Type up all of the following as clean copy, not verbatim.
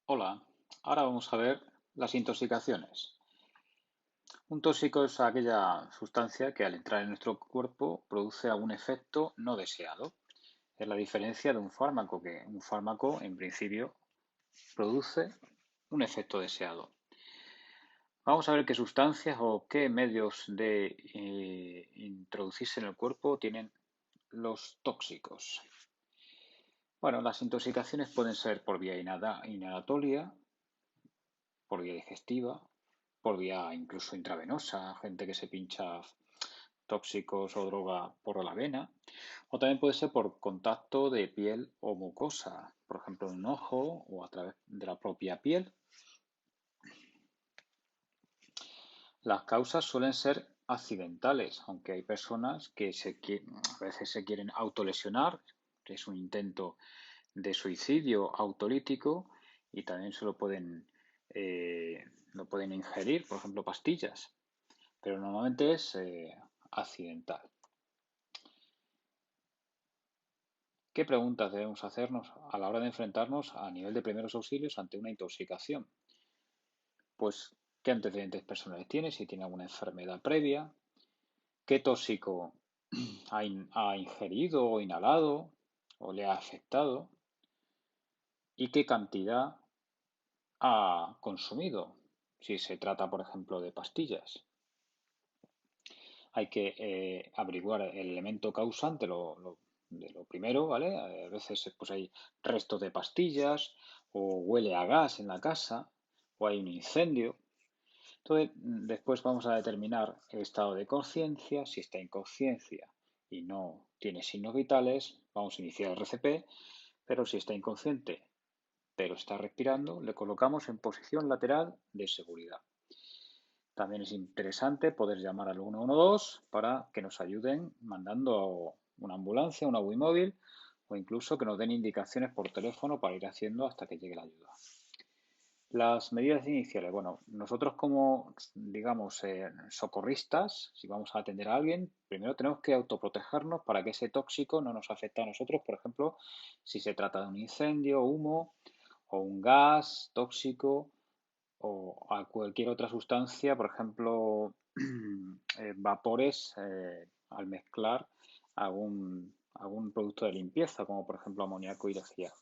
Hola, ahora vamos a ver las intoxicaciones. Un tóxico es aquella sustancia que al entrar en nuestro cuerpo produce algún efecto no deseado. Es la diferencia de un fármaco, que un fármaco en principio produce un efecto deseado. Vamos a ver qué sustancias o qué medios de introducirse en el cuerpo tienen los tóxicos. Bueno, las intoxicaciones pueden ser por vía inhalatoria, por vía digestiva, por vía incluso intravenosa, gente que se pincha tóxicos o droga por la vena, o también puede ser por contacto de piel o mucosa, por ejemplo en un ojo o a través de la propia piel. Las causas suelen ser accidentales, aunque hay personas que a veces se quieren autolesionar, que es un intento de suicidio autolítico, y también eh, lo pueden ingerir, por ejemplo, pastillas, pero normalmente es accidental. ¿Qué preguntas debemos hacernos a la hora de enfrentarnos a nivel de primeros auxilios ante una intoxicación? Pues, ¿qué antecedentes personales tiene? Si tiene alguna enfermedad previa, qué tóxico ha ingerido o inhalado o le ha afectado y qué cantidad ha consumido, si se trata, por ejemplo, de pastillas. Hay que averiguar el elemento causante de lo primero, ¿vale? A veces pues hay restos de pastillas o huele a gas en la casa o hay un incendio. Entonces, después vamos a determinar el estado de conciencia. Si está en conciencia y no tiene signos vitales, vamos a iniciar el RCP, pero si está inconsciente pero está respirando, le colocamos en posición lateral de seguridad. También es interesante poder llamar al 112 para que nos ayuden mandando una ambulancia, una UWI móvil o incluso que nos den indicaciones por teléfono para ir haciendo hasta que llegue la ayuda. Las medidas iniciales. Bueno, nosotros como, digamos, socorristas, si vamos a atender a alguien, primero tenemos que autoprotegernos para que ese tóxico no nos afecte a nosotros. Por ejemplo, si se trata de un incendio, humo o un gas tóxico o a cualquier otra sustancia, por ejemplo, vapores al mezclar algún producto de limpieza, como por ejemplo amoníaco y lejía.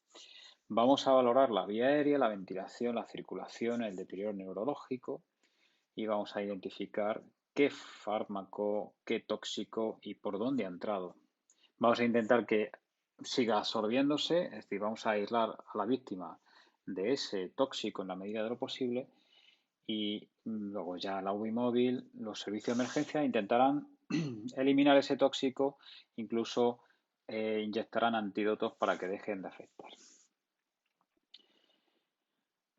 Vamos a valorar la vía aérea, la ventilación, la circulación, el deterioro neurológico y vamos a identificar qué fármaco, qué tóxico y por dónde ha entrado. Vamos a intentar que siga absorbiéndose, es decir, vamos a aislar a la víctima de ese tóxico en la medida de lo posible y luego ya la UBI móvil, los servicios de emergencia intentarán eliminar ese tóxico, incluso inyectarán antídotos para que dejen de afectar.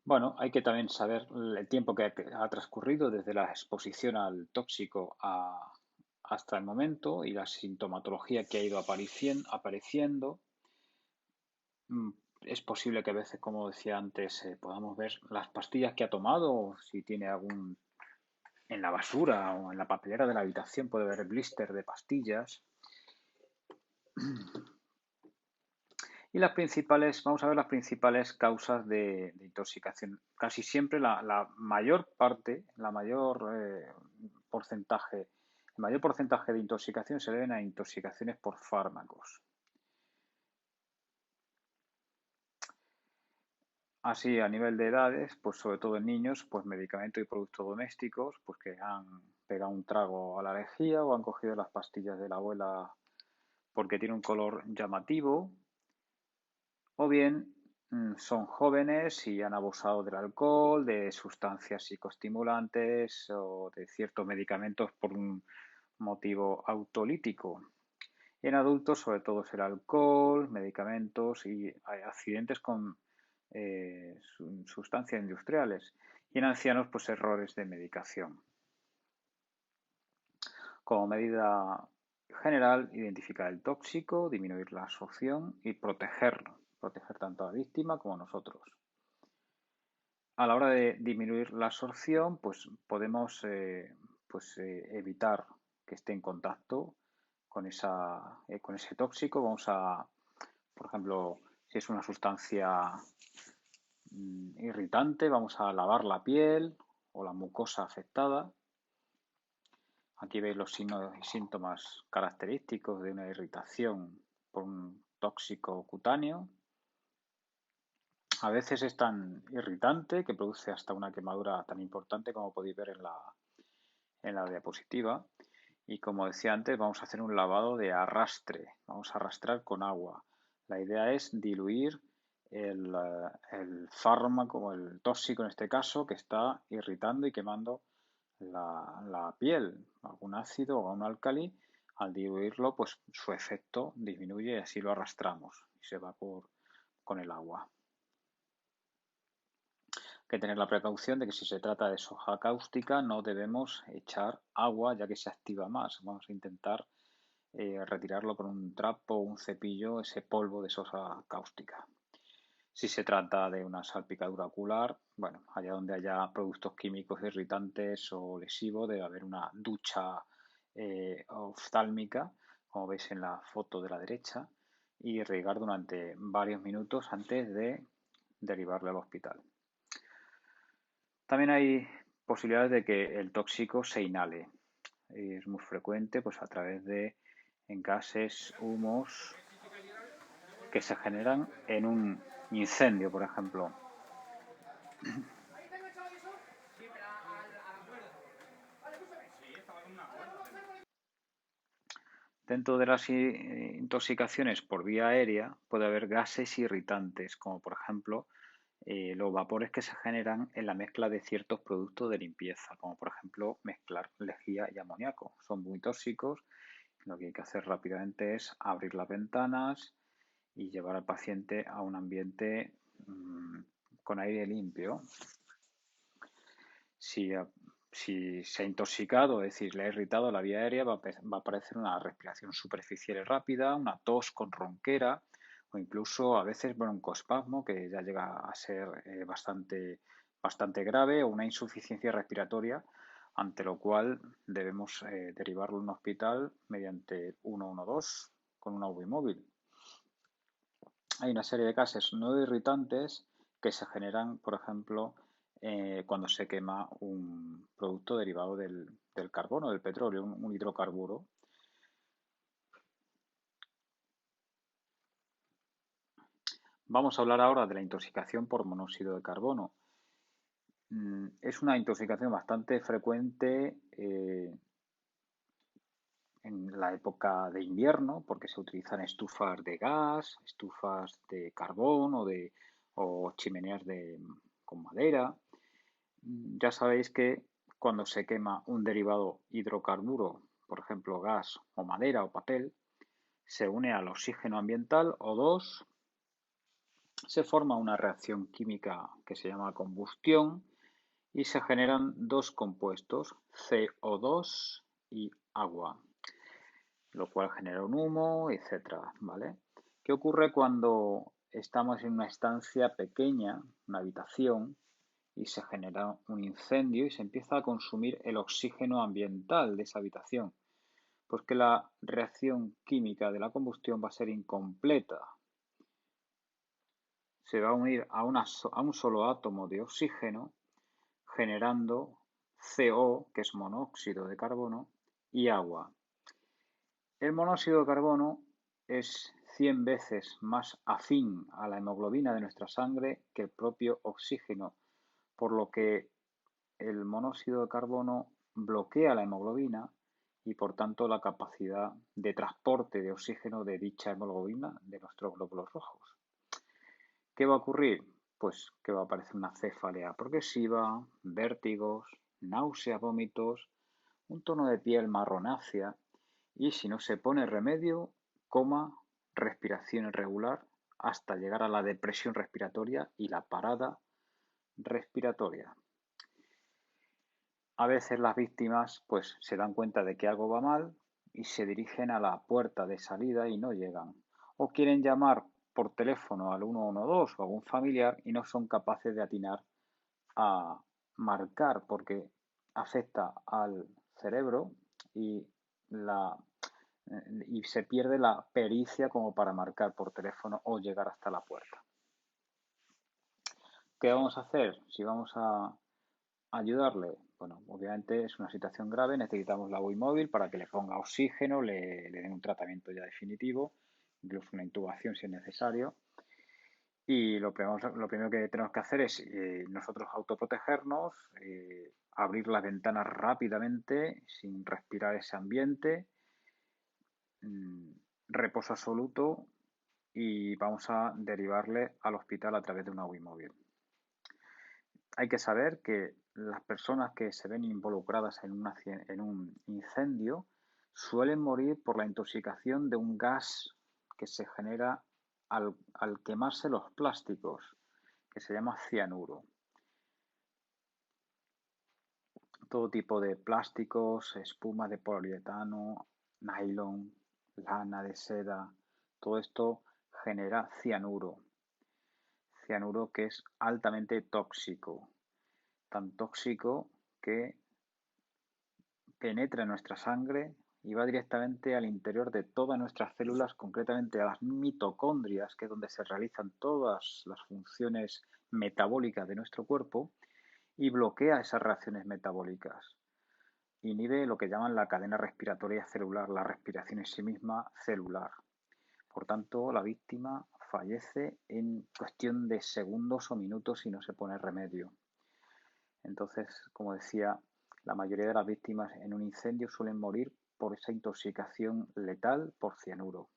Bueno, hay que también saber el tiempo que ha transcurrido desde la exposición al tóxico hasta el momento y la sintomatología que ha ido apareciendo. Mm, Es posible que a veces, como decía antes, podamos ver las pastillas que ha tomado, o si tiene algún en la basura o en la papelera de la habitación, puede haber blister de pastillas. Y las principales, vamos a ver las principales causas de intoxicación. Casi siempre la mayor parte, el mayor porcentaje de intoxicación se deben a intoxicaciones por fármacos. Así, a nivel de edades, pues sobre todo en niños, pues medicamentos y productos domésticos, pues que han pegado un trago a la lejía o han cogido las pastillas de la abuela porque tiene un color llamativo, o bien son jóvenes y han abusado del alcohol, de sustancias psicoestimulantes o de ciertos medicamentos por un motivo autolítico. En adultos, sobre todo, es el alcohol, medicamentos y accidentes con sustancias industriales. Y en ancianos, pues errores de medicación. Como medida general, identificar el tóxico, disminuir la absorción y protegerlo, proteger tanto a la víctima como a nosotros. A la hora de disminuir la absorción, pues podemos evitar que esté en contacto con ese tóxico. Vamos a, por ejemplo, si es una sustancia irritante, vamos a lavar la piel o la mucosa afectada. Aquí veis los signos y síntomas característicos de una irritación por un tóxico cutáneo. A veces es tan irritante que produce hasta una quemadura tan importante como podéis ver en la diapositiva. Y como decía antes, vamos a hacer un lavado de arrastre. Vamos a arrastrar con agua. La idea es diluir el fármaco, el tóxico en este caso, que está irritando y quemando la piel. Algún ácido o un álcali, al diluirlo, pues su efecto disminuye y así lo arrastramos y se va con el agua. Hay que tener la precaución de que si se trata de soja cáustica no debemos echar agua ya que se activa más. Vamos a intentar retirarlo con un trapo o un cepillo, ese polvo de soja cáustica. Si se trata de una salpicadura ocular, bueno, allá donde haya productos químicos irritantes o lesivos, debe haber una ducha oftálmica, como veis en la foto de la derecha, y irrigar durante varios minutos antes de derivarle al hospital. También hay posibilidades de que el tóxico se inhale. Es muy frecuente pues a través de gases, humos que se generan en un incendio, por ejemplo. Dentro de las intoxicaciones por vía aérea puede haber gases irritantes, como por ejemplo los vapores que se generan en la mezcla de ciertos productos de limpieza, como por ejemplo mezclar lejía y amoníaco. Son muy tóxicos. Lo que hay que hacer rápidamente es abrir las ventanas y llevar al paciente a un ambiente con aire limpio. Si se ha intoxicado, es decir, le ha irritado la vía aérea, va a aparecer una respiración superficial y rápida, una tos con ronquera o incluso a veces broncoespasmo, que ya llega a ser bastante grave, o una insuficiencia respiratoria, ante lo cual debemos derivarlo a un hospital mediante 112 con una UV móvil. Hay una serie de gases no irritantes que se generan, por ejemplo, cuando se quema un producto derivado del carbono, del petróleo, un hidrocarburo. Vamos a hablar ahora de la intoxicación por monóxido de carbono. Es una intoxicación bastante frecuente en la época de invierno porque se utilizan estufas de gas, estufas de carbón o chimeneas con madera. Ya sabéis que cuando se quema un derivado hidrocarburo, por ejemplo gas o madera o papel, se une al oxígeno ambiental O2, se forma una reacción química que se llama combustión y se generan dos compuestos, CO2 y agua, lo cual genera un humo, etcétera, ¿vale? ¿Qué ocurre cuando estamos en una estancia pequeña, una habitación, y se genera un incendio y se empieza a consumir el oxígeno ambiental de esa habitación? Pues que la reacción química de la combustión va a ser incompleta. Se va a unir a un solo átomo de oxígeno, generando CO, que es monóxido de carbono, y agua. El monóxido de carbono es 100 veces más afín a la hemoglobina de nuestra sangre que el propio oxígeno, por lo que el monóxido de carbono bloquea la hemoglobina y por tanto la capacidad de transporte de oxígeno de dicha hemoglobina de nuestros glóbulos rojos. ¿Qué va a ocurrir? Pues que va a aparecer una cefalea progresiva, vértigos, náuseas, vómitos, un tono de piel marronácea y si no se pone remedio, coma, respiración irregular hasta llegar a la depresión respiratoria y la parada respiratoria. A veces las víctimas pues se dan cuenta de que algo va mal y se dirigen a la puerta de salida y no llegan. O quieren llamar por teléfono al 112 o a algún familiar y no son capaces de atinar a marcar porque afecta al cerebro y, y se pierde la pericia como para marcar por teléfono o llegar hasta la puerta. ¿qué vamos a hacer? Si vamos a ayudarle, bueno, obviamente es una situación grave, necesitamos la UI móvil para que le ponga oxígeno, le den un tratamiento ya definitivo, incluso una intubación si es necesario. Y lo primero que tenemos que hacer es nosotros autoprotegernos, abrir las ventanas rápidamente sin respirar ese ambiente, mm, reposo absoluto y vamos a derivarle al hospital a través de una UI móvil. Hay que saber que las personas que se ven involucradas en un incendio suelen morir por la intoxicación de un gas que se genera al quemarse los plásticos, que se llama cianuro. Todo tipo de plásticos, espuma de poliuretano, nylon, lana de seda, todo esto genera cianuro. Cianuro que es altamente tóxico, tan tóxico que penetra en nuestra sangre y va directamente al interior de todas nuestras células, concretamente a las mitocondrias, que es donde se realizan todas las funciones metabólicas de nuestro cuerpo, y bloquea esas reacciones metabólicas. Inhibe lo que llaman la cadena respiratoria celular, la respiración en sí misma celular. Por tanto, la víctima fallece en cuestión de segundos o minutos si no se pone remedio. Entonces, como decía, la mayoría de las víctimas en un incendio suelen morir por esa intoxicación letal por cianuro.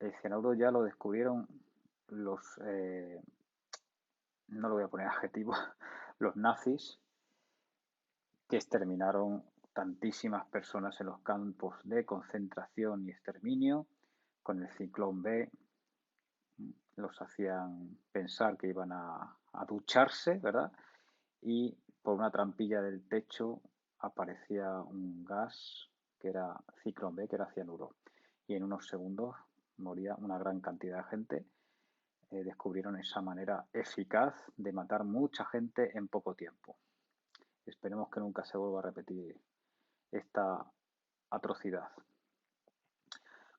El cianuro ya lo descubrieron los, no lo voy a poner adjetivo, los nazis, que exterminaron tantísimas personas en los campos de concentración y exterminio. Con el ciclón B los hacían pensar que iban a ducharse, ¿verdad? Y por una trampilla del techo aparecía un gas que era ciclón B, que era cianuro. Y en unos segundos moría una gran cantidad de gente. Descubrieron esa manera eficaz de matar mucha gente en poco tiempo. Esperemos que nunca se vuelva a repetir esta atrocidad.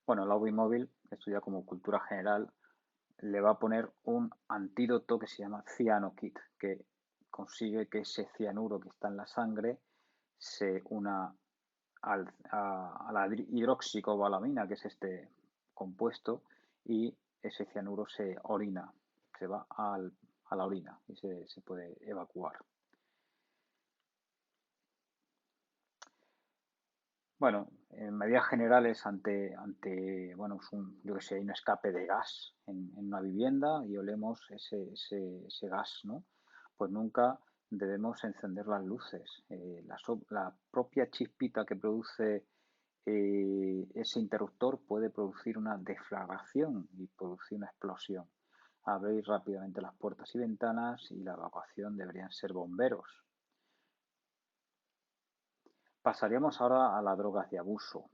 Bueno, la UBI móvil, esto ya como cultura general, le va a poner un antídoto que se llama Cyanokit, que consigue que ese cianuro que está en la sangre se una a la hidroxicobalamina, que es este compuesto, y ese cianuro se orina, se va a la orina y se puede evacuar. Bueno, en medidas generales, bueno, yo que sé, hay un escape de gas en una vivienda y olemos ese gas, ¿no? Pues nunca debemos encender las luces. La propia chispita que produce ese interruptor puede producir una deflagración y producir una explosión. Abrir rápidamente las puertas y ventanas y la evacuación deberían ser bomberos. Pasaríamos ahora a las drogas de abuso.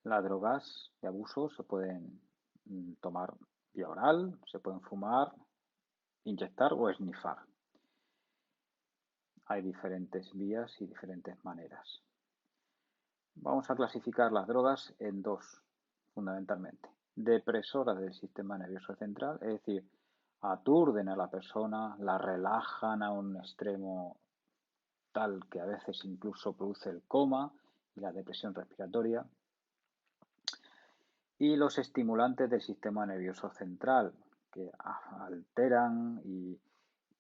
Las drogas de abuso se pueden tomar vía oral, se pueden fumar, inyectar o esnifar. Hay diferentes vías y diferentes maneras. Vamos a clasificar las drogas en dos, fundamentalmente. Depresoras del sistema nervioso central, es decir, aturden a la persona, la relajan a un extremo tal que a veces incluso produce el coma y la depresión respiratoria. Y los estimulantes del sistema nervioso central, que alteran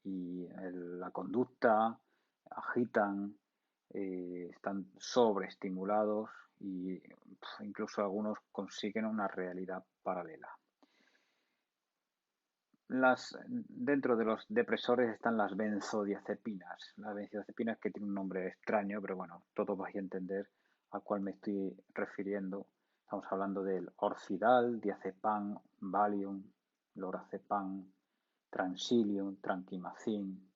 la conducta, agitan, están sobreestimulados e incluso algunos consiguen una realidad paralela. Dentro de los depresores están las benzodiazepinas. Las benzodiazepinas que tienen un nombre extraño, pero bueno, todos vais a entender a cuál me estoy refiriendo. Estamos hablando del Orfidal, diazepam, Valium, lorazepam, Transilium, Trankimazin.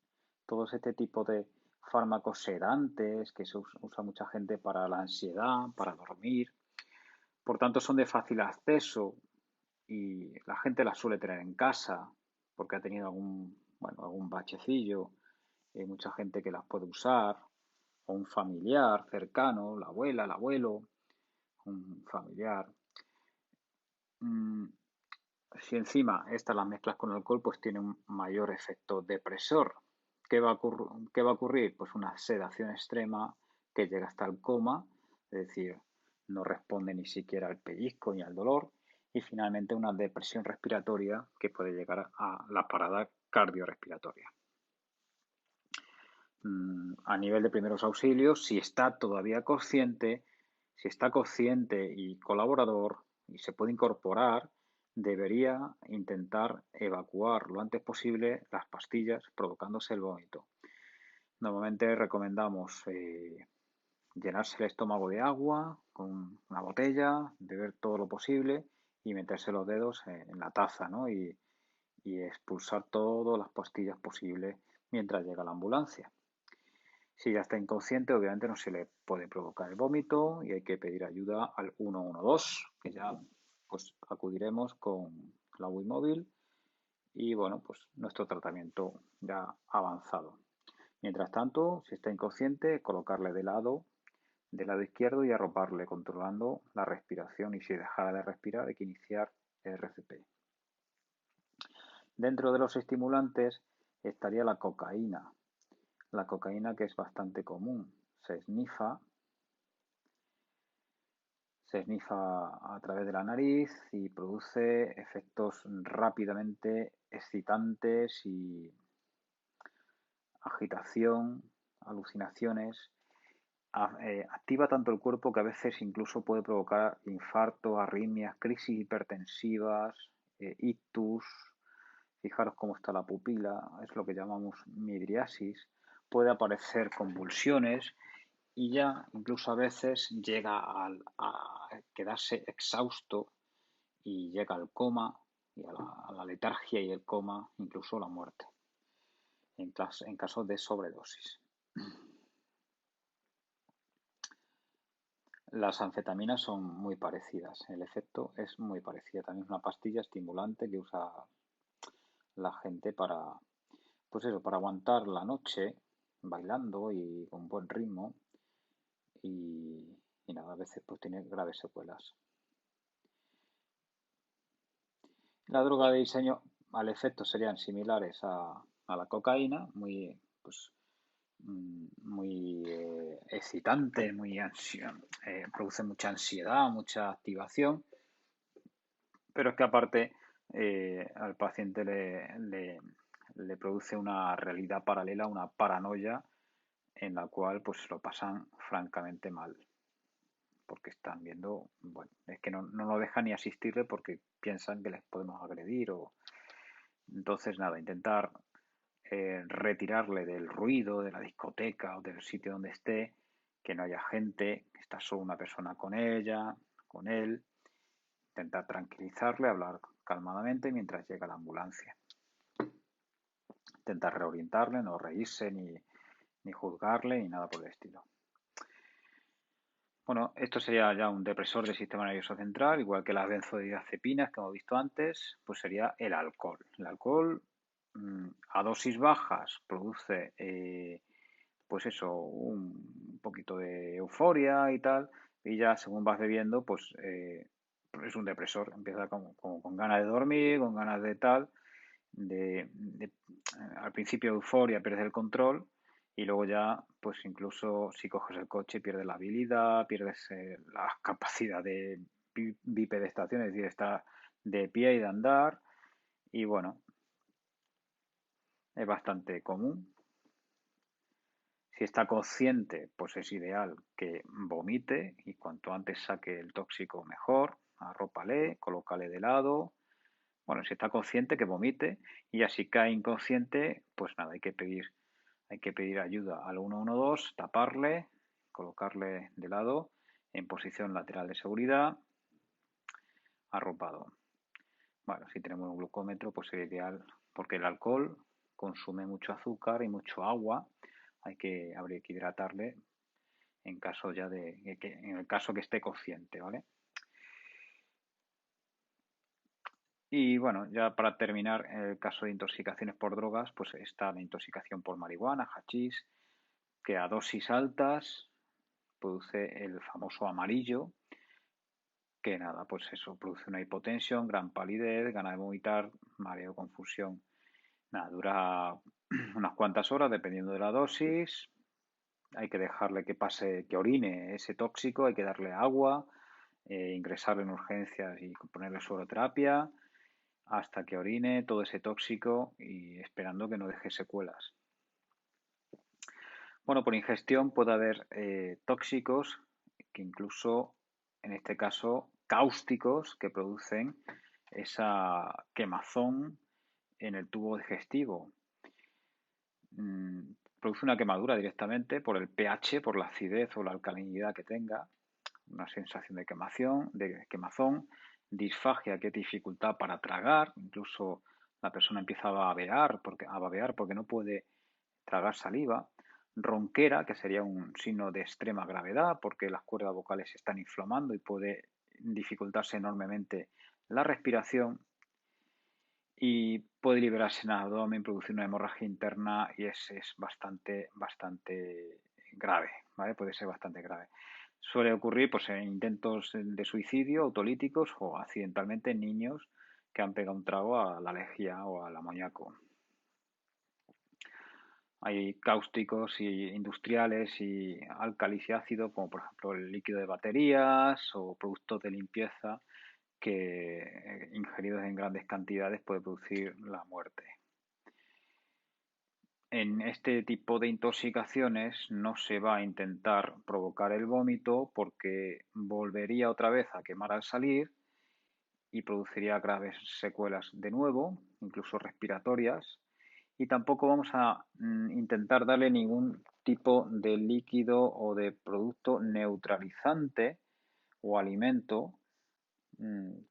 Todos este tipo de fármacos sedantes que se usa mucha gente para la ansiedad, para dormir. Por tanto, son de fácil acceso y la gente las suele tener en casa porque ha tenido algún bachecillo, mucha gente que las puede usar, o un familiar cercano, la abuela, el abuelo, un familiar. Si encima estas las mezclas con alcohol, pues tiene un mayor efecto depresor. ¿Qué va a ocurrir? Pues una sedación extrema que llega hasta el coma, es decir, no responde ni siquiera al pellizco ni al dolor, y finalmente una depresión respiratoria que puede llegar a la parada cardiorrespiratoria. A nivel de primeros auxilios, si está consciente y colaborador y se puede incorporar, debería intentar evacuar lo antes posible las pastillas provocándose el vómito. Normalmente recomendamos llenarse el estómago de agua con una botella, beber todo lo posible y meterse los dedos en la taza, ¿no? Y expulsar todas las pastillas posibles mientras llega la ambulancia. Si ya está inconsciente, obviamente no se le puede provocar el vómito y hay que pedir ayuda al 112, que ya pues acudiremos con la UIS móvil y bueno, pues nuestro tratamiento ya avanzado. Mientras tanto, si está inconsciente, colocarle del lado izquierdo y arroparle controlando la respiración y si dejara de respirar hay que iniciar RCP. Dentro de los estimulantes estaría la cocaína. La cocaína que es bastante común. Se esnifa a través de la nariz y produce efectos rápidamente excitantes y agitación, alucinaciones. Activa tanto el cuerpo que a veces incluso puede provocar infarto, arritmias, crisis hipertensivas, ictus. Fijaros cómo está la pupila, es lo que llamamos midriasis. Puede aparecer convulsiones y ya incluso a veces llega a quedarse exhausto y llega al coma y a la letargia y el coma, incluso la muerte, en caso de sobredosis. Las anfetaminas son muy parecidas, el efecto es muy parecido. También es una pastilla estimulante que usa la gente para, pues eso, para aguantar la noche bailando y con buen ritmo y nada, a veces pues tiene graves secuelas. La droga de diseño al efecto serían similares a la cocaína, muy, pues, muy excitante, produce mucha ansiedad, mucha activación, pero es que aparte al paciente le produce una realidad paralela, una paranoia en la cual pues lo pasan francamente mal, porque están viendo, bueno, es que no lo dejan ni asistirle porque piensan que les podemos agredir o entonces nada, intentar retirarle del ruido de la discoteca o del sitio donde esté, que no haya gente, que está solo una persona con ella, con él, intentar tranquilizarle, hablar calmadamente mientras llega la ambulancia. Intentar reorientarle, no reírse ni juzgarle ni nada por el estilo. Bueno, esto sería ya un depresor del sistema nervioso central, igual que las benzodiazepinas que hemos visto antes, pues sería el alcohol. El alcohol a dosis bajas produce, pues eso, un poquito de euforia y tal, y ya según vas bebiendo, pues es un depresor. Empieza como con ganas de dormir, con ganas de tal, al principio euforia, pierdes el control y luego ya, pues incluso si coges el coche pierdes la habilidad, pierdes la capacidad de bipedestación, es decir, estar de pie y de andar y bueno, es bastante común. Si está consciente, pues es ideal que vomite y cuanto antes saque el tóxico mejor, arrópale, colócale de lado. Bueno, si está consciente que vomite y ya si cae inconsciente, pues nada, hay que pedir ayuda al 112, taparle, colocarle de lado en posición lateral de seguridad, arropado. Bueno, si tenemos un glucómetro, pues sería ideal, porque el alcohol consume mucho azúcar y mucho agua, habría que hidratarle en caso ya en el caso que esté consciente, ¿vale? Y bueno, ya para terminar, en el caso de intoxicaciones por drogas, pues está la intoxicación por marihuana, hachís, que a dosis altas produce el famoso amarillo, que nada, pues eso, produce una hipotensión, gran palidez, ganas de vomitar, mareo, confusión. Nada, dura unas cuantas horas dependiendo de la dosis. Hay que dejarle que pase, que orine ese tóxico, hay que darle agua, ingresarlo en urgencias y ponerle sueroterapia hasta que orine todo ese tóxico y esperando que no deje secuelas. Bueno, por ingestión puede haber tóxicos que incluso, en este caso, cáusticos que producen esa quemazón en el tubo digestivo. Produce una quemadura directamente por el pH, por la acidez o la alcalinidad que tenga, una sensación de quemazón, disfagia, que es dificultad para tragar, incluso la persona empieza a babear porque no puede tragar saliva, ronquera, que sería un signo de extrema gravedad porque las cuerdas vocales se están inflamando y puede dificultarse enormemente la respiración, y puede liberarse en el abdomen, producir una hemorragia interna y es bastante grave, ¿vale? Puede ser bastante grave. Suele ocurrir pues, en intentos de suicidio autolíticos o accidentalmente en niños que han pegado un trago a la lejía o al amoníaco. Hay cáusticos y industriales y álcalis y ácido, como por ejemplo el líquido de baterías o productos de limpieza que ingeridos en grandes cantidades puede producir la muerte. En este tipo de intoxicaciones no se va a intentar provocar el vómito porque volvería otra vez a quemar al salir y produciría graves secuelas de nuevo, incluso respiratorias. Y tampoco vamos a intentar darle ningún tipo de líquido o de producto neutralizante o alimento,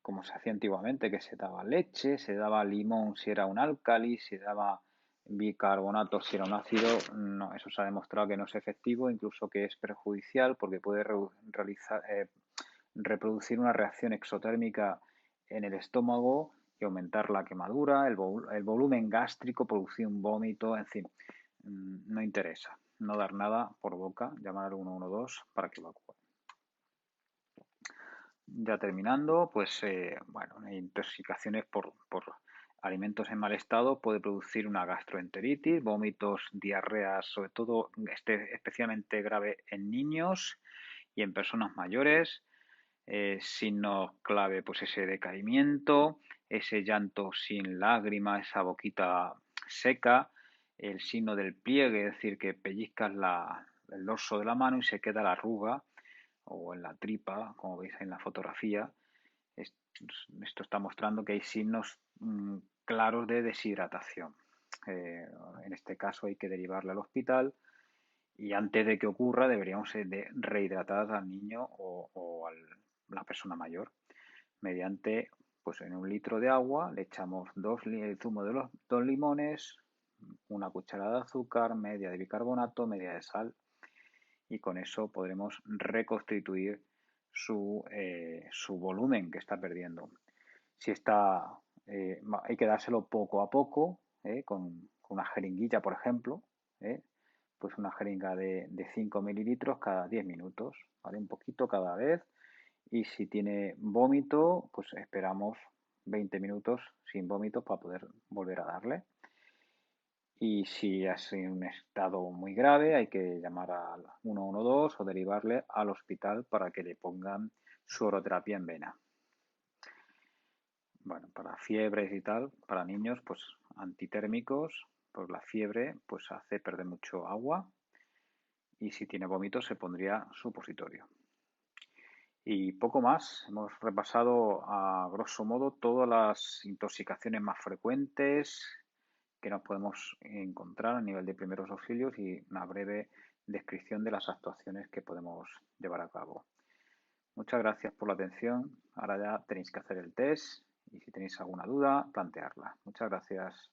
como se hacía antiguamente, que se daba leche, se daba limón si era un álcali, se daba bicarbonato si era un ácido. No, eso se ha demostrado que no es efectivo, incluso que es perjudicial porque puede reproducir una reacción exotérmica en el estómago y aumentar la quemadura, el volumen gástrico, producir un vómito, en fin, no interesa. No dar nada por boca, llamar al 112 para que evacúe. Ya terminando, pues bueno, intoxicaciones por alimentos en mal estado puede producir una gastroenteritis, vómitos, diarreas, sobre todo especialmente grave en niños y en personas mayores. Signos clave, pues ese decaimiento, ese llanto sin lágrima, esa boquita seca, el signo del pliegue, es decir, que pellizcas el dorso de la mano y se queda la arruga o en la tripa, como veis en la fotografía. Esto está mostrando que hay signos claros de deshidratación. En este caso hay que derivarle al hospital y antes de que ocurra deberíamos de rehidratar al niño o a la persona mayor mediante, pues en 1 litro de agua le echamos el zumo de los 2 limones, una cucharada de azúcar, media de bicarbonato, media de sal, y con eso podremos reconstituir su volumen que está perdiendo. Si está, hay que dárselo poco a poco, con una jeringuilla, por ejemplo, pues una jeringa de 5 mililitros cada 10 minutos, ¿vale? Un poquito cada vez. Y si tiene vómito, pues esperamos 20 minutos sin vómito para poder volver a darle. Y si es en un estado muy grave, hay que llamar al 112 o derivarle al hospital para que le pongan suoroterapia en vena. Bueno, para fiebres y tal, para niños, pues antitérmicos, pues la fiebre pues hace perder mucho agua, y si tiene vómito se pondría supositorio. Y poco más, hemos repasado a grosso modo todas las intoxicaciones más frecuentes que nos podemos encontrar a nivel de primeros auxilios y una breve descripción de las actuaciones que podemos llevar a cabo. Muchas gracias por la atención. Ahora ya tenéis que hacer el test y si tenéis alguna duda, plantearla. Muchas gracias.